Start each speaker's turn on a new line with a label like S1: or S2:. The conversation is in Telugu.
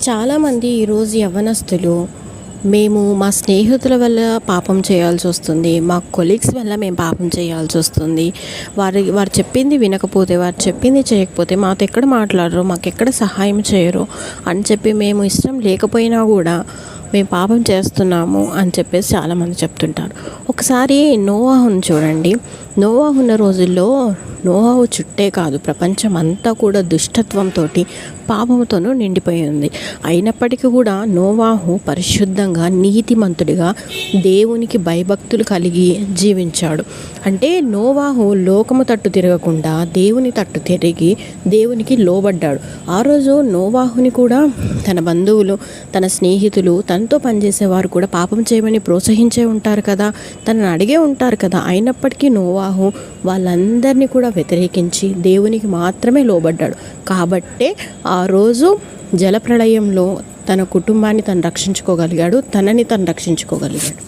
S1: చాలామంది ఈరోజు యవ్వనస్తులు మేము మా స్నేహితుల వల్ల పాపం చేయాల్సి వస్తుంది, మా కొలీగ్స్ వల్ల మేము పాపం చేయాల్సి వస్తుంది, వారు చెప్పింది వినకపోతే, వారు చెప్పింది చేయకపోతే మాతో ఎక్కడ మాట్లాడరు, మాకు ఎక్కడ సహాయం చేయరు అని చెప్పి మేము ఇష్టం లేకపోయినా కూడా మేము పాపం చేస్తున్నాము అని చెప్పేసి చాలామంది చెప్తుంటారు. ఒకసారి నోవాహును చూడండి. నోవాహు ఉన్న రోజుల్లో నోవాహు చుట్టే కాదు, ప్రపంచం అంతా కూడా దుష్టత్వంతో పాపముతోనూ నిండిపోయి ఉంది. అయినప్పటికీ కూడా నోవాహు పరిశుద్ధంగా నీతిమంతుడిగా దేవునికి భయభక్తులు కలిగి జీవించాడు. అంటే నోవాహు లోకము తట్టు తిరగకుండా దేవుని తట్టు తిరిగి దేవునికి లోబడ్డాడు. ఆ రోజు నోవాహుని కూడా తన బంధువులు, తన స్నేహితులు, తనతో పనిచేసేవారు కూడా పాపం చేయమని ప్రోత్సహించే ఉంటారు కదా, తనని అడిగే ఉంటారు కదా. అయినప్పటికీ నోవాహు వాళ్ళందరినీ కూడా వ్యతిరేకించి దేవునికి మాత్రమే లోబడ్డాడు. కాబట్టే ఆ రోజు జలప్రళయంలో తన కుటుంబాన్ని తను రక్షించుకోగలిగాడు, తనని తను రక్షించుకోగలిగాడు.